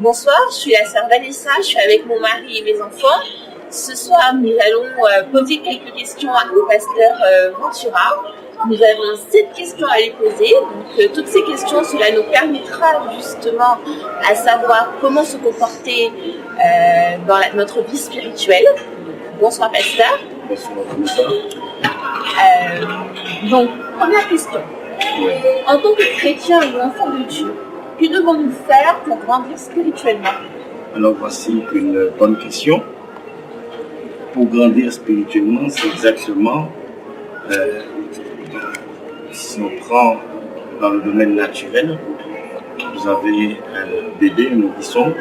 Bonsoir, je suis la sœur Vanessa, je suis avec mon mari et mes enfants. Ce soir, nous allons poser quelques questions au pasteur Ventura. Nous avons 7 questions à lui poser. Donc, toutes ces questions, cela nous permettra justement à savoir comment se comporter dans notre vie spirituelle. Bonsoir, pasteur. Bonsoir, Vanessa. Donc, première question. En tant que chrétien ou enfant de Dieu, que devons-nous faire pour grandir spirituellement? Alors voici une bonne question. Pour grandir spirituellement, c'est exactement, si on prend dans le domaine naturel, vous avez un bébé, un nourrisson,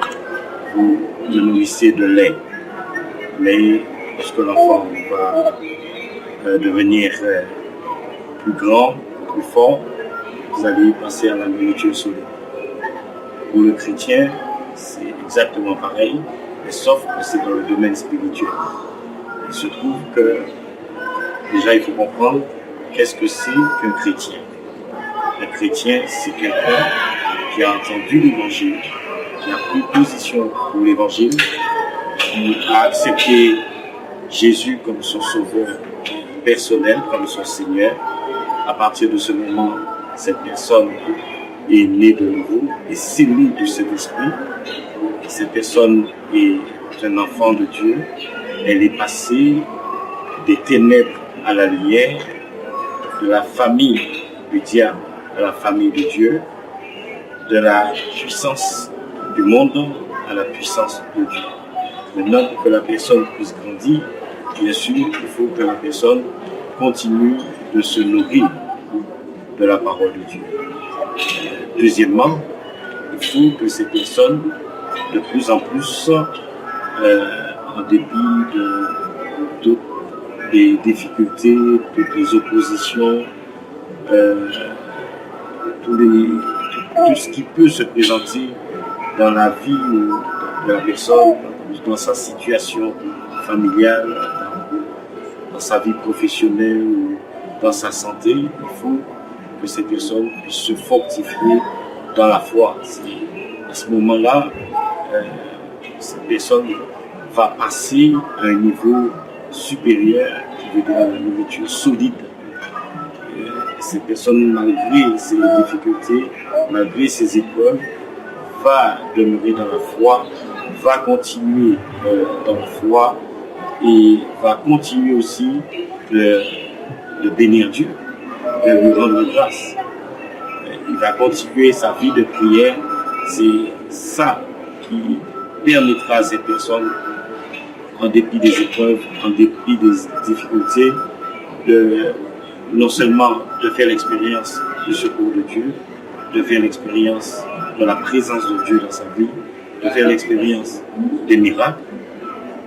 vous le nourrissez de lait. Mais lorsque l'enfant va devenir plus grand, plus fort, vous allez passer à la nourriture solide. Pour le chrétien, c'est exactement pareil, mais sauf que c'est dans le domaine spirituel. Il se trouve que, déjà, il faut comprendre qu'est-ce que c'est qu'un chrétien. Un chrétien, c'est quelqu'un qui a entendu l'évangile, qui a pris position pour l'évangile, qui a accepté Jésus comme son sauveur personnel, comme son Seigneur. À partir de ce moment, cette personne est née de nouveau et scellée du Saint-Esprit. Cette personne est un enfant de Dieu. Elle est passée des ténèbres à la lumière, de la famille du diable à la famille de Dieu, de la puissance du monde à la puissance de Dieu. Maintenant, pour que la personne puisse grandir, bien sûr, il faut que la personne continue de se nourrir de la parole de Dieu. Deuxièmement, il faut que ces personnes, de plus en plus, en dépit de toutes les difficultés, toutes les oppositions, tout ce qui peut se présenter dans la vie de la personne, dans sa situation familiale, dans sa vie professionnelle ou dans sa santé, il faut que ces personnes puissent se fortifier dans la foi. À ce moment-là, cette personne va passer à un niveau supérieur, qui veut dire la nourriture solide. Cette personne, malgré ses difficultés, malgré ses épreuves, va demeurer dans la foi, va continuer dans la foi et va continuer aussi de bénir Dieu, de lui rendre grâce. Il va continuer sa vie de prière. C'est ça qui permettra à cette personne, en dépit des épreuves, en dépit des difficultés, non seulement de faire l'expérience du secours de Dieu, de faire l'expérience de la présence de Dieu dans sa vie, de faire l'expérience des miracles,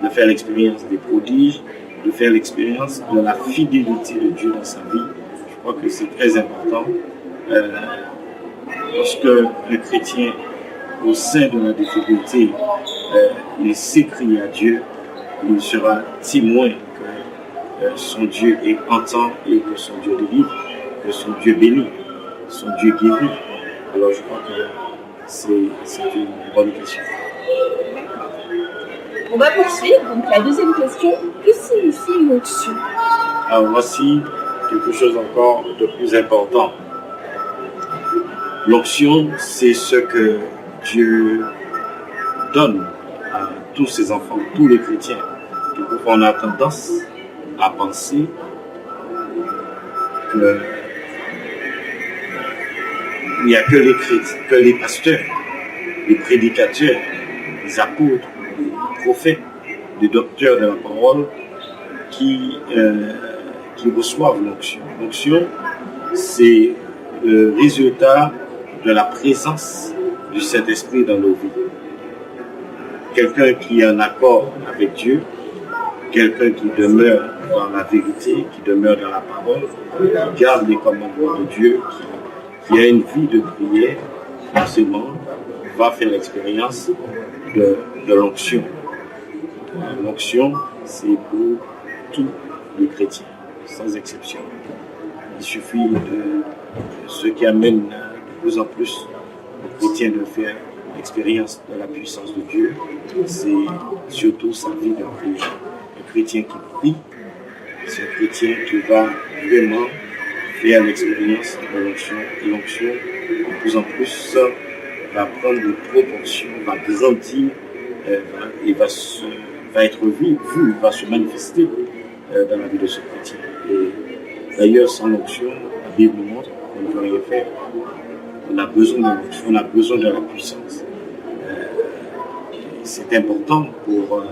de faire l'expérience des prodiges, de faire l'expérience de la fidélité de Dieu dans sa vie. Je crois que c'est très important. Lorsque le chrétien, au sein de la difficulté, il s'écrie à Dieu, il sera témoin que son Dieu entend et que son Dieu délivre, que son Dieu bénit, son Dieu guérit. Alors je crois que c'est une bonne question. On va poursuivre. Donc la deuxième question, que signifie une onction? Alors voici quelque chose encore de plus important. L'onction, c'est ce que Dieu donne à tous ses enfants, tous les chrétiens. Quelquefois, on a tendance à penser qu'il n'y a que les chrétiens, que les pasteurs, les prédicateurs, les apôtres, les prophètes, les docteurs de la parole qui reçoivent l'onction. L'onction, c'est le résultat de la présence du Saint-Esprit dans nos vies. Quelqu'un qui est en accord avec Dieu, quelqu'un qui demeure dans la vérité, qui demeure dans la parole, qui garde les commandements de Dieu, qui a une vie de prière, forcément, va faire l'expérience de l'onction. L'onction, c'est pour tous les chrétiens, sans exception. Il suffit de ce qui amène de plus en plus les chrétiens de faire l'expérience de la puissance de Dieu, c'est surtout sa vie de prière. Le chrétien qui prie, c'est un chrétien qui va vraiment faire l'expérience de l'onction. Et l'onction, de plus en plus, va prendre des proportions, va grandir, et va être vu, va se manifester dans la vie de ce chrétien. Et d'ailleurs, sans l'onction, la Bible nous montre qu'on ne peut rien faire. On a besoin de l'onction, on a besoin de la puissance. C'est important pour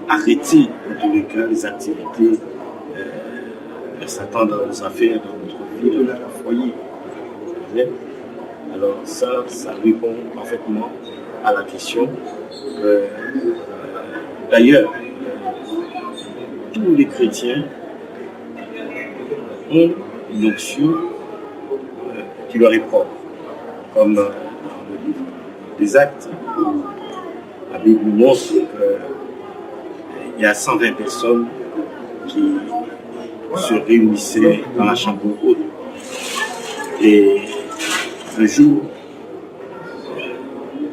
arrêter, en tous les cas, les activités de Satan dans nos affaires, dans notre vie, dans notre foyer. Alors ça répond parfaitement à la question. D'ailleurs, tous les chrétiens ont une onction qui leur est propre, comme dans le livre des Actes, où la Bible nous montre qu'il y a 120 personnes qui se réunissaient dans la chambre haute. Et un jour,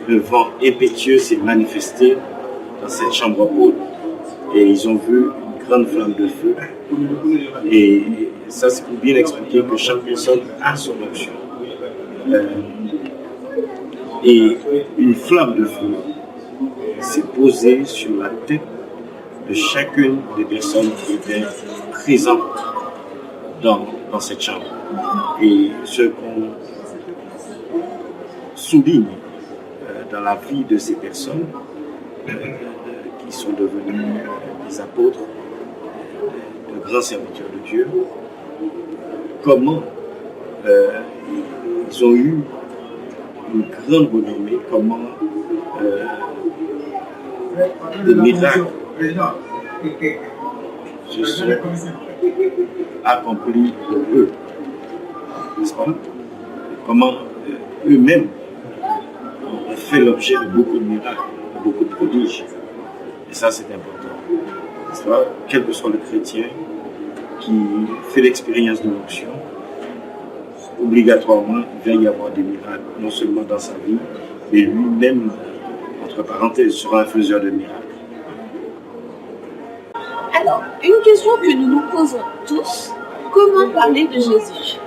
le vent impétueux s'est manifesté dans cette chambre haute et ils ont vu une grande flamme de feu. Et ça, c'est pour bien expliquer que chaque personne a son onction. Et une flamme de feu s'est posée sur la tête de chacune des personnes qui étaient présentes dans cette chambre. Et ce qu'on souligne dans la vie de ces personnes qui sont devenues des apôtres, de grands serviteurs de Dieu, comment ils ont eu une grande renommée, comment des miracles se sont accomplis pour eux, n'est-ce pas? Comment eux-mêmes ont fait l'objet de beaucoup de miracles, de beaucoup de prodiges. Et ça, c'est important. N'est-ce pas? Quel que soit le chrétien qui fait l'expérience de l'onction, obligatoirement, il va y avoir des miracles, non seulement dans sa vie, mais lui-même, entre parenthèses, sera un faiseur de miracles. Alors, une question que nous nous posons tous, comment parler de Jésus?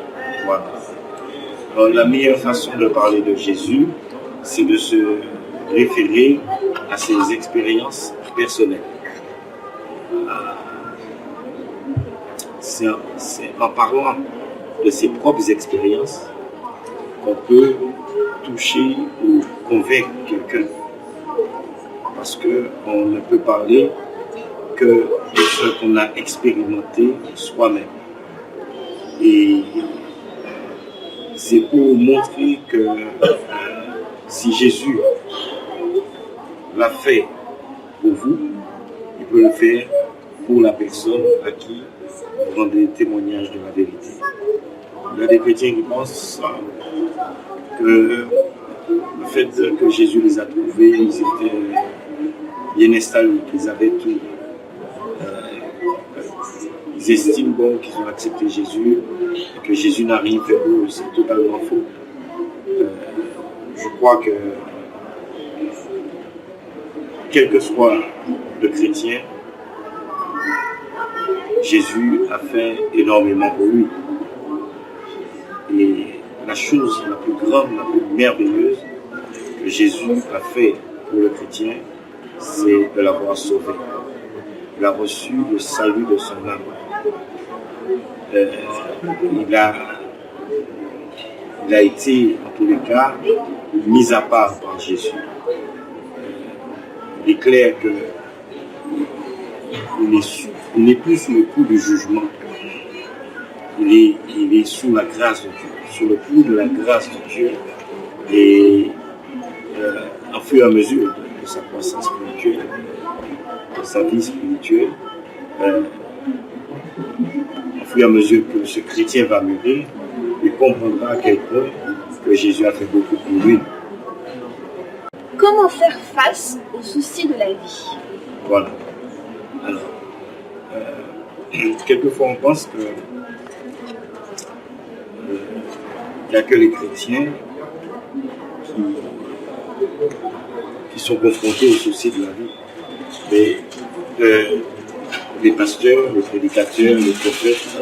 Voilà. Alors, la meilleure façon de parler de Jésus, c'est de se référer à ses expériences personnelles. C'est en parlant de ses propres expériences qu'on peut toucher ou convaincre quelqu'un. Parce qu'on ne peut parler que de ce qu'on a expérimenté soi-même. Et c'est pour montrer que si Jésus l'a fait pour vous, il peut le faire pour la personne à qui vous rendez témoignage de la vérité. Il y a des chrétiens qui pensent que le fait que Jésus les a trouvés, ils étaient bien installés, qu'ils avaient tout. Ils estiment bon qu'ils ont accepté Jésus et que Jésus n'a rien fait pour eux. C'est totalement faux. Je crois que quel que soit le chrétien, Jésus a fait énormément pour lui. Et la chose la plus grande, la plus merveilleuse que Jésus a fait pour le chrétien, c'est de l'avoir sauvé. Il a reçu le salut de son âme. Il a été, en tous les cas, mis à part par Jésus. Il est clair qu'il n'est plus sous le coup du jugement. Il est sous la grâce de Dieu, sous le coup de la grâce de Dieu. Et en fur et à mesure de sa croissance spirituelle, de sa vie spirituelle, au fur et à mesure que ce chrétien va mûrir, il comprendra à quel point que Jésus a fait beaucoup pour lui. Comment faire face aux soucis de la vie? Voilà. Alors, quelquefois on pense que il n'y a que les chrétiens qui qui sont confrontés aux soucis de la vie. Mais les pasteurs, les prédicateurs, les prophètes,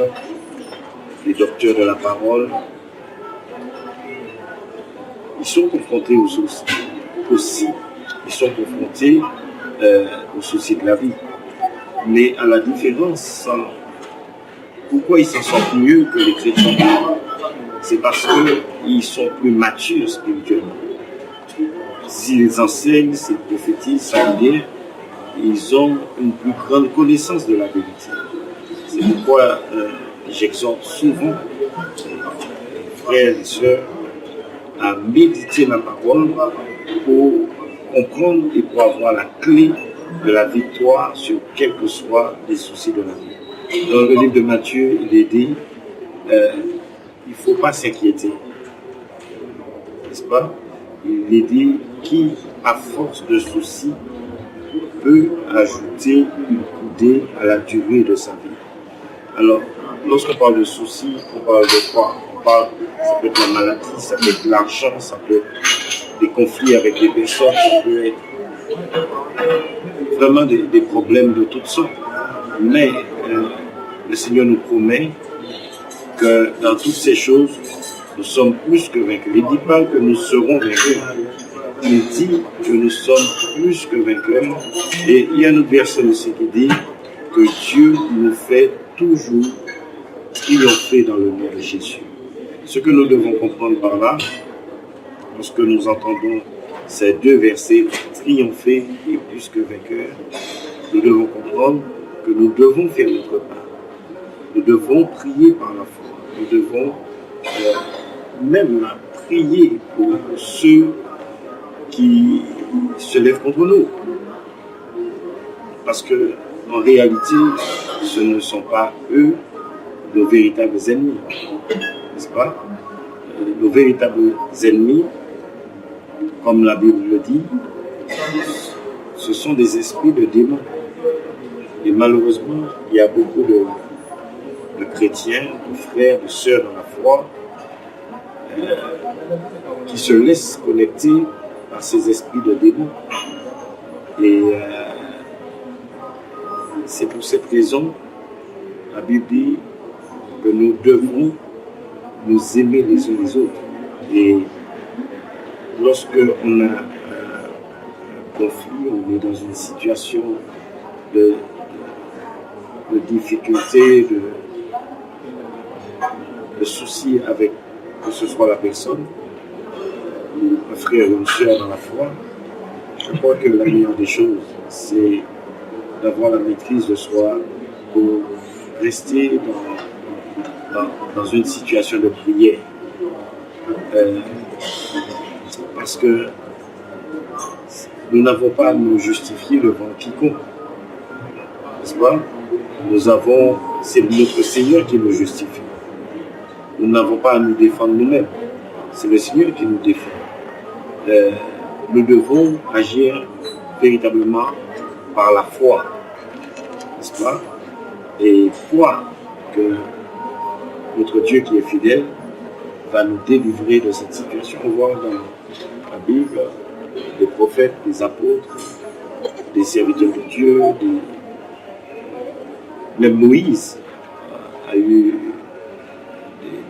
les docteurs de la parole, ils sont confrontés aux soucis aussi. Ils sont confrontés aux soucis de la vie. Mais à la différence, pourquoi ils s'en sortent mieux que les chrétiens? C'est parce qu'ils sont plus matures spirituellement. S'ils enseignent, s'ils prophétisent, s'ils disent, ils ont une plus grande connaissance de la vérité. C'est pourquoi j'exhorte souvent les frères et sœurs à méditer la parole pour comprendre et pour avoir la clé de la victoire sur quels que soient les soucis de la vie. Dans le livre de Matthieu, il est dit, il ne faut pas s'inquiéter. N'est-ce pas? Il est dit, qui, à force de soucis, peut ajouter une coudée à la durée de sa vie. Alors, lorsqu'on parle de soucis, on parle de quoi? Ça peut être la maladie, ça peut être l'argent, ça peut être des conflits avec des personnes, ça peut être vraiment des problèmes de toutes sortes. Mais le Seigneur nous promet que dans toutes ces choses, nous sommes plus que vaincus. Il ne dit pas que nous serons vainqueurs. Il dit que nous sommes plus que vainqueurs. Et il y a un autre verset aussi qui dit que Dieu nous fait toujours triompher dans le nom de Jésus. Ce que nous devons comprendre par là, lorsque nous entendons ces deux versets, triompher et plus que vainqueur, nous devons comprendre que nous devons faire notre part. Nous devons prier par la foi. Nous devons même prier pour ceux qui se lèvent contre nous. Parce que, en réalité, ce ne sont pas eux nos véritables ennemis. N'est-ce pas? Nos véritables ennemis, comme la Bible le dit, ce sont des esprits de démons. Et malheureusement, il y a beaucoup de chrétiens, de frères, de sœurs dans la foi, qui se laissent connecter par ces esprits de démons. Et c'est pour cette raison, la Bible dit que nous devons nous aimer les uns les autres. Et lorsque on a un conflit, on est dans une situation de difficulté, de soucis avec que ce soit la personne, un frère ou une soeur dans la foi, je crois que la meilleure des choses, c'est d'avoir la maîtrise de soi pour rester dans une situation de prière. Parce que nous n'avons pas à nous justifier devant quiconque. N'est-ce pas? C'est notre Seigneur qui nous justifie. Nous n'avons pas à nous défendre nous-mêmes. C'est le Seigneur qui nous défend. Nous devons agir véritablement par la foi. N'est-ce pas? Et croire que notre Dieu qui est fidèle va nous délivrer de cette situation. On voit dans la Bible des prophètes, des apôtres, des serviteurs de Dieu, même Moïse a eu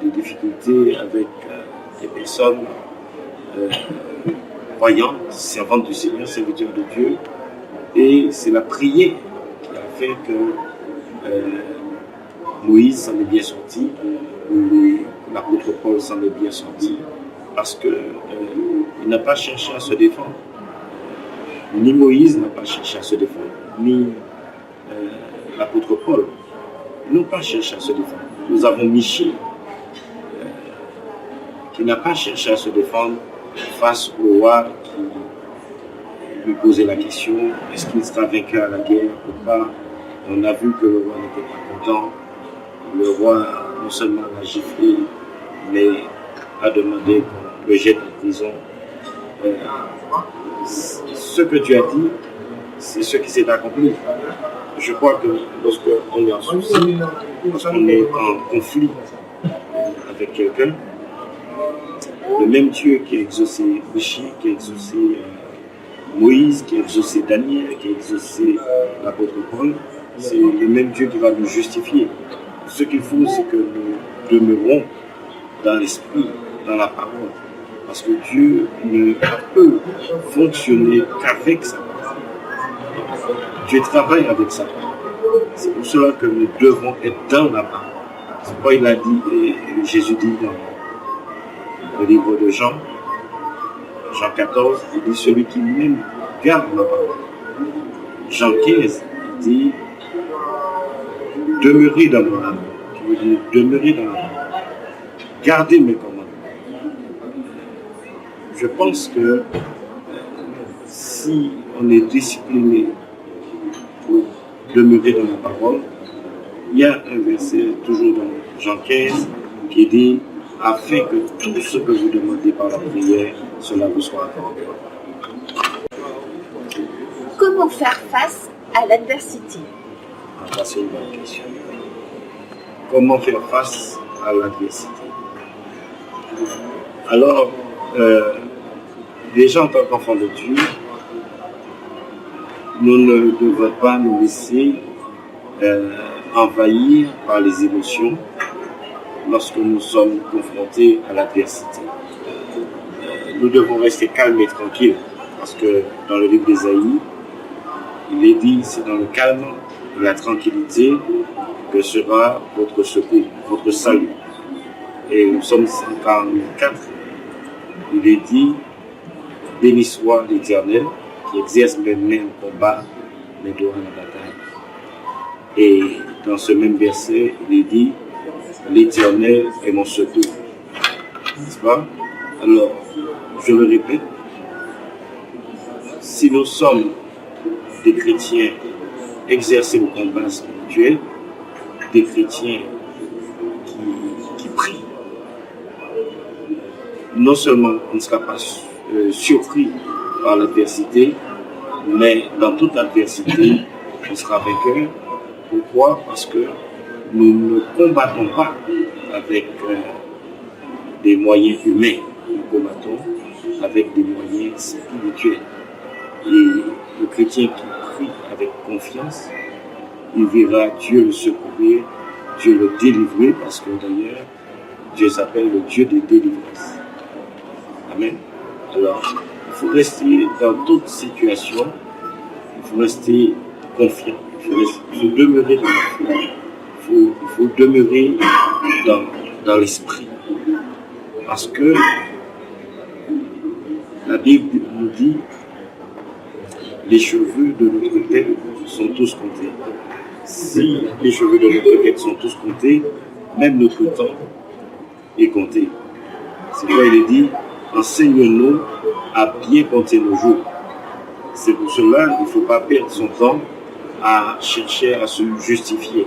des difficultés avec des personnes croyantes, servantes du Seigneur, serviteurs de Dieu. Et c'est la prière qui a fait que Moïse s'en est bien sorti, l'apôtre Paul s'en est bien sorti, parce qu'il n'a pas cherché à se défendre. Ni Moïse n'a pas cherché à se défendre, ni l'apôtre Paul n'ont pas cherché à se défendre. Nous avons Michée, qui n'a pas cherché à se défendre face au roi qui lui posait la question, est-ce qu'il sera vainqueur à la guerre ou pas? On a vu que le roi n'était pas content. Le roi non seulement l'a giflé, mais a demandé qu'on le jette en prison. Ce que tu as dit, c'est ce qui s'est accompli. Je crois que lorsqu'on est en souci, lorsqu'on est en conflit avec quelqu'un, Le même Dieu qui a exaucé Moïse, qui a exaucé Moïse, qui a exaucé Daniel, qui a exaucé l'apôtre Paul, c'est le même Dieu qui va nous justifier. Ce qu'il faut, c'est que nous demeurons dans l'esprit, dans la parole. Parce que Dieu ne peut fonctionner qu'avec sa parole. Dieu travaille avec sa parole. C'est pour cela que nous devons être dans la parole. C'est pourquoi il a dit, et Jésus dit dans le livre de Jean 14, il dit celui qui m'aime garde ma parole. Jean 15, il dit demeurez dans mon amour. Qui veut dire demeurez dans la parole. Gardez mes commandements. Je pense que si on est discipliné pour demeurer dans la parole, il y a un verset toujours dans Jean 15 qui dit afin que tout ce que vous demandez par la prière, cela vous soit accordé. Comment faire face à l'adversité? C'est une bonne question. Comment faire face à l'adversité? Alors, déjà en tant qu'enfants de Dieu, nous ne devons pas nous laisser envahir par les émotions lorsque nous sommes confrontés à l'adversité. Nous devons rester calmes et tranquilles parce que dans le livre d'Ésaïe, il est dit, c'est dans le calme, la tranquillité que sera votre secours, votre salut. Et nous sommes 144, il est dit, béni soit l'Éternel qui exerce mes mains au combat, mes doigts en bataille. Et dans ce même verset, il est dit, l'Éternel est mon secours. N'est-ce pas? Alors, je le répète, si nous sommes des chrétiens exercer le combat spirituel, des chrétiens qui prient, non seulement on ne sera pas surpris par l'adversité, mais dans toute adversité, on sera vainqueur. Pourquoi? Parce que nous ne combattons pas avec des moyens humains, nous combattons avec des moyens spirituels. Et le chrétien qui prie avec confiance, il verra Dieu le secourir, Dieu le délivrer, parce que d'ailleurs, Dieu s'appelle le Dieu des délivrances. Amen. Alors, il faut rester dans toute situation, il faut rester confiant, il faut demeurer dans la foi, il faut demeurer dans l'esprit. Parce que la Bible nous dit les cheveux de notre tête sont tous comptés. Si les cheveux de notre tête sont tous comptés, même notre temps est compté. C'est pourquoi il est dit, enseigne-nous à bien compter nos jours. C'est pour cela qu'il ne faut pas perdre son temps à chercher à se justifier,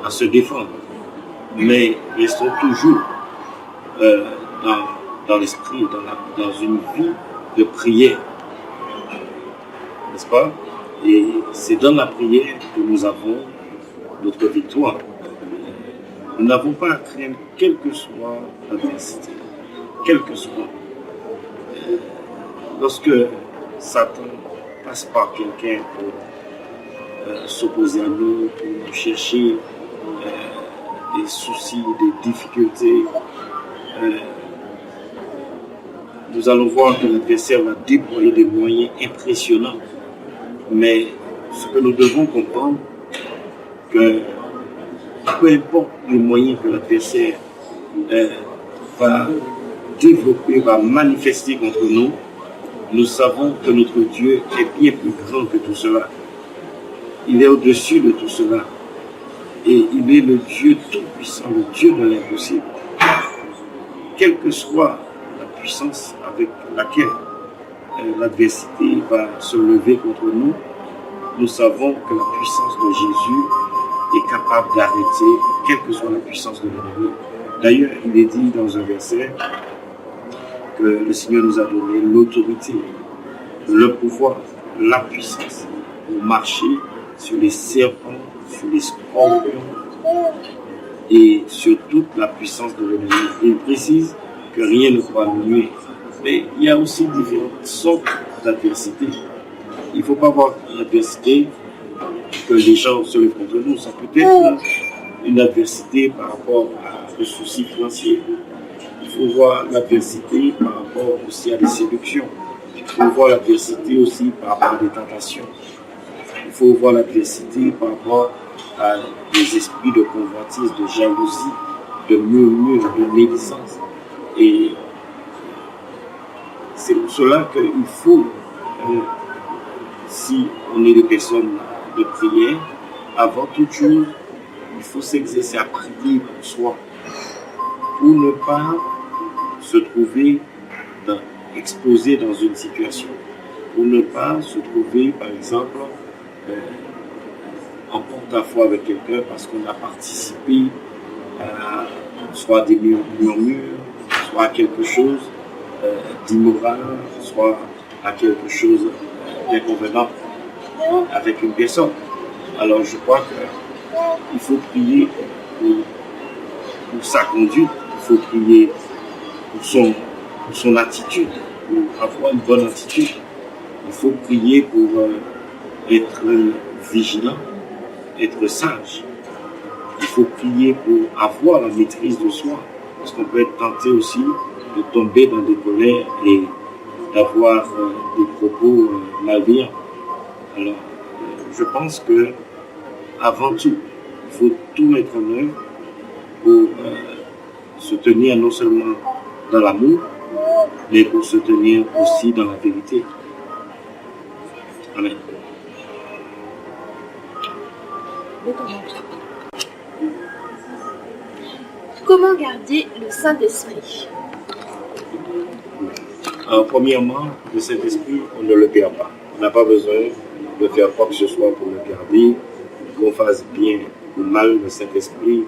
à se défendre. Mais restons toujours dans l'esprit, dans une vie de prière. N'est-ce pas? Et c'est dans la prière que nous avons notre victoire. Nous n'avons pas à craindre quelle que soit l'adversité, quelle que soit. Lorsque Satan passe par quelqu'un pour s'opposer à nous, pour chercher des soucis, des difficultés, nous allons voir que l'adversaire va déployer des moyens impressionnants. Mais ce que nous devons comprendre, que peu importe les moyens que l'adversaire va développer, va manifester contre nous, nous savons que notre Dieu est bien plus grand que tout cela. Il est au-dessus de tout cela. Et il est le Dieu tout-puissant, le Dieu de l'impossible. Quelle que soit la puissance avec laquelle l'adversité va se lever contre nous, nous savons que la puissance de Jésus est capable d'arrêter quelle que soit la puissance de l'ennemi. D'ailleurs, il est dit dans un verset que le Seigneur nous a donné l'autorité, le pouvoir, la puissance pour marcher sur les serpents, sur les scorpions et sur toute la puissance de l'ennemi. Il précise que rien ne pourra nous nuire. Mais il y a aussi différentes sortes d'adversité. Il ne faut pas voir l'adversité que les gens se lèvent contre nous. Ça peut être une adversité par rapport à un souci financier. Il faut voir l'adversité par rapport aussi à des séductions. Il faut voir l'adversité aussi par rapport à des tentations. Il faut voir l'adversité par rapport à des esprits de convoitise, de jalousie, de murmure, de médisance. Et c'est pour cela qu'il faut, si on est des personnes de prière, avant toute chose, il faut s'exercer à prier pour soi, pour ne pas se trouver exposé dans une situation, pour ne pas se trouver, par exemple, en porte-à-faux avec quelqu'un parce qu'on a participé à soit des murmures, soit à quelque chose d'immoral, soit à quelque chose d'inconvénient avec une personne. Alors je crois qu'il faut prier pour sa conduite, il faut prier pour son attitude, pour avoir une bonne attitude. Il faut prier pour être vigilant, être sage. Il faut prier pour avoir la maîtrise de soi, parce qu'on peut être tenté aussi de tomber dans des colères et d'avoir des propos malveillants. Alors, je pense que avant tout, il faut tout mettre en œuvre pour se tenir non seulement dans l'amour, mais pour se tenir aussi dans la vérité. Amen. Comment garder le Saint-Esprit? Alors, premièrement, le Saint-Esprit, on ne le perd pas. On n'a pas besoin de faire quoi que ce soit pour le garder. Qu'on fasse bien ou mal, le Saint-Esprit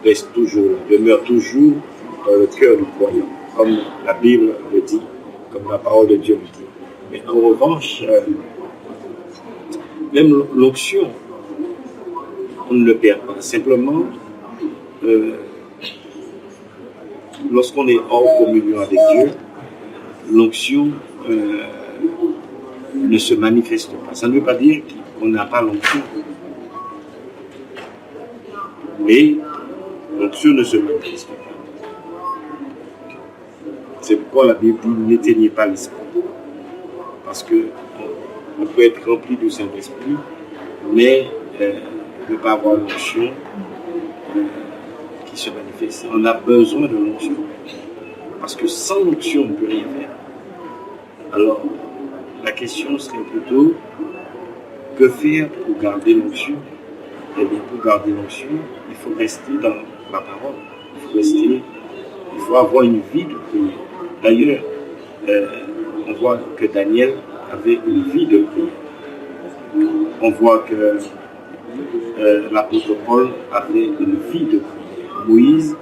reste toujours là, demeure toujours dans le cœur du croyant, comme la Bible le dit, comme la parole de Dieu le dit. Mais en revanche, même l'onction, on ne le perd pas. Simplement, lorsqu'on est hors communion avec Dieu, l'onction ne se manifeste pas. Ça ne veut pas dire qu'on n'a pas l'onction. Mais l'onction ne se manifeste pas. C'est pourquoi la Bible dit « n'éteignez pas l'esprit ». Parce qu'on peut être rempli du Saint-Esprit, mais ne pas avoir l'onction qui se manifeste. On a besoin de l'onction. Parce que sans l'onction, on ne peut rien faire. Alors, la question serait plutôt, que faire pour garder l'onction? Eh bien, pour garder l'onction, il faut rester dans la parole. Il faut avoir une vie de prière. D'ailleurs, on voit que Daniel avait une vie de prière. On voit que l'apôtre Paul avait une vie de prière. Moïse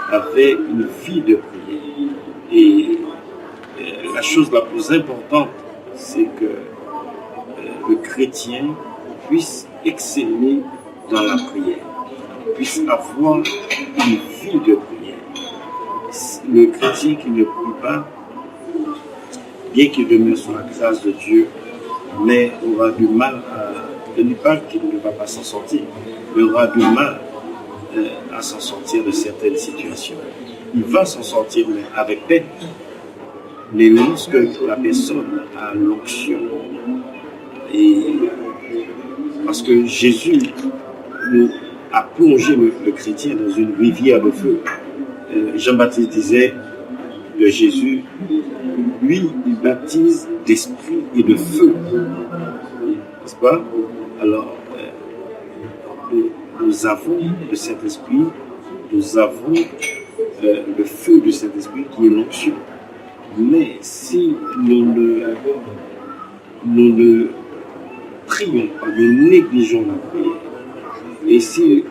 avait une vie de prière. Et la chose la plus importante, c'est que le chrétien puisse exceller dans la prière, puisse avoir une vie de prière. Le chrétien qui ne prie pas, bien qu'il demeure sous la grâce de Dieu, mais aura du mal je ne dis pas qu'il ne va pas s'en sortir, mais aura du mal à s'en sortir de certaines situations. Il va s'en sortir, mais avec peine. Mais lorsque la personne a l'onction, et parce que Jésus nous a plongé le chrétien dans une rivière de feu. Jean-Baptiste disait de Jésus, lui, il baptise d'esprit et de feu. N'est-ce pas? Alors, nous avons le Saint-Esprit, nous avons le feu du Saint-Esprit qui est l'onction. Mais si nous ne prions pas, nous négligeons la prière, et si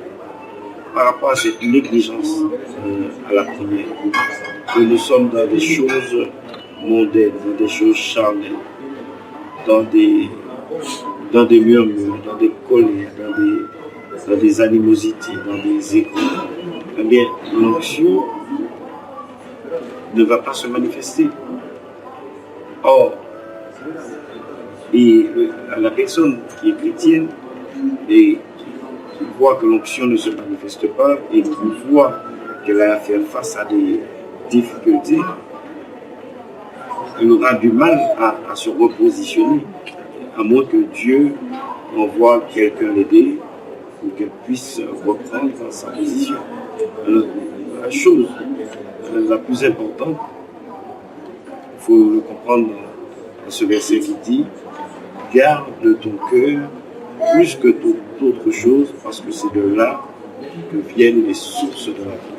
par rapport à cette négligence à la prière, que nous sommes dans des choses mondaines, dans des choses charnelles, dans des murmures, dans des colères, dans des animosités, dans des égos, eh bien, l'onction ne va pas se manifester. Or, et la personne qui est chrétienne et qui voit que l'onction ne se manifeste pas et qui voit qu'elle a à faire face à des difficultés, elle aura du mal à se repositionner, à moins que Dieu envoie quelqu'un l'aider ou qu'elle puisse reprendre sa position. Alors, la chose la plus importante, il faut le comprendre dans ce verset qui dit « Garde ton cœur plus que toute autre chose, parce que c'est de là que viennent les sources de la vie. »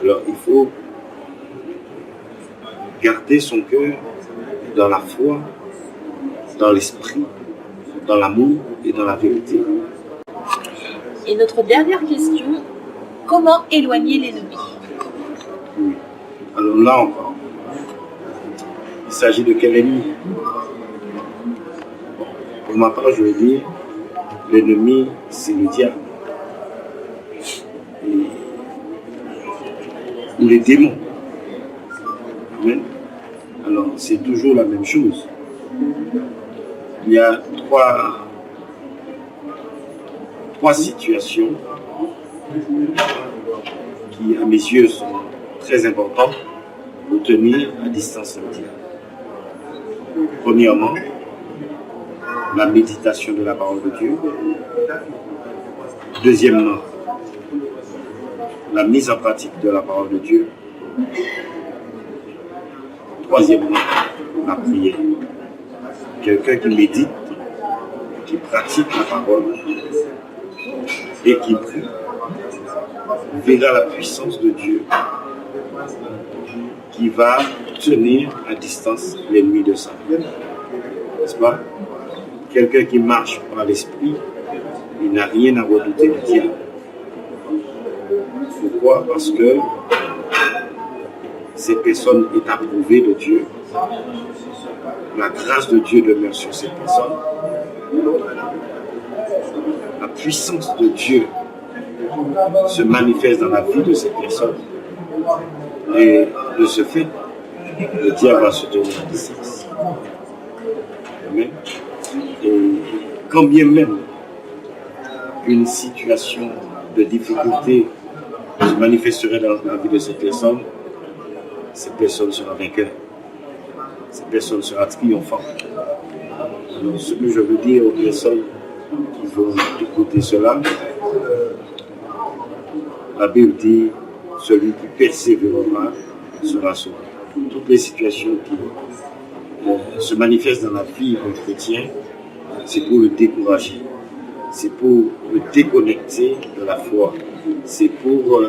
Alors, il faut garder son cœur dans la foi, dans l'esprit, dans l'amour et dans la vérité. Et notre dernière question, comment éloigner l'ennemi? Oui. Alors là encore, il s'agit de quel ennemi? Bon, pour ma part, je vais dire, l'ennemi, c'est le diable. Ou les démons. Amen. Alors, c'est toujours la même chose. Il y a trois situations qui, à mes yeux, sont très importantes pour tenir à distance le diable. Premièrement, la méditation de la parole de Dieu. Deuxièmement, la mise en pratique de la parole de Dieu. Troisièmement, la prière. Quelqu'un qui médite, qui pratique la parole et qui prie, verra la puissance de Dieu qui va tenir à distance l'ennemi de sa vie. N'est-ce pas? Quelqu'un qui marche par l'esprit, il n'a rien à redouter du diable. Pourquoi? Parce que cette personne est approuvée de Dieu. La grâce de Dieu demeure sur cette personne. La puissance de Dieu se manifeste dans la vie de cette personne. Et de ce fait, le diable va se tenir à distance. Amen. Et quand bien même une situation de difficulté se manifesterait dans la vie de cette personne sera vainqueur. Cette personne sera triomphante. Alors, ce que je veux dire aux personnes qui vont écouter cela, la Bible dit, celui qui persévérera sera sauvé. Toutes les situations qui se manifestent dans la vie d'un chrétien, c'est pour le décourager, c'est pour le déconnecter de la foi, c'est pour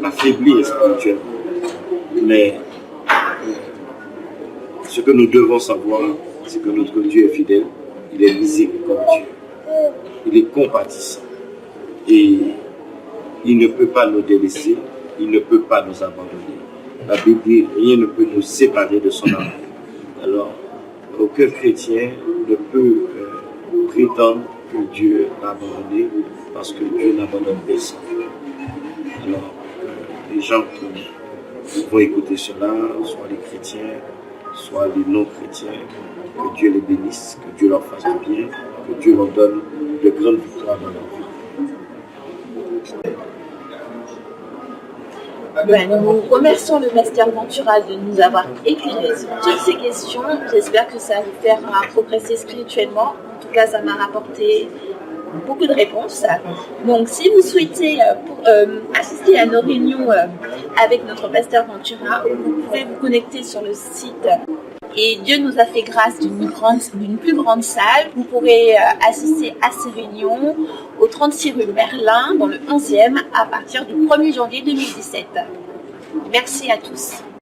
l'affaiblir spirituellement. Mais ce que nous devons savoir, c'est que notre Dieu est fidèle, il est miséricordieux, il est compatissant et il ne peut pas nous délaisser, il ne peut pas nous abandonner. La Bible dit, rien ne peut nous séparer de son amour. Alors, aucun chrétien ne peut prétendre que Dieu l'a abandonné, parce que Dieu n'abandonne personne. Alors, les gens qui vont écouter cela, soit les chrétiens, soit les non-chrétiens, que Dieu les bénisse, que Dieu leur fasse du bien, que Dieu leur donne de grandes victoires dans leur vie. Nous remercions le Pasteur Ventura de nous avoir éclairé sur toutes ces questions. J'espère que ça vous fera progresser spirituellement. En tout cas, ça m'a rapporté beaucoup de réponses. Donc, si vous souhaitez assister à nos réunions avec notre Pasteur Ventura, vous pouvez vous connecter sur le site. Et Dieu nous a fait grâce d'une plus grande salle. Vous pourrez assister à ces réunions au 36 rue Merlin, dans le 11e, à partir du 1er janvier 2017. Merci à tous.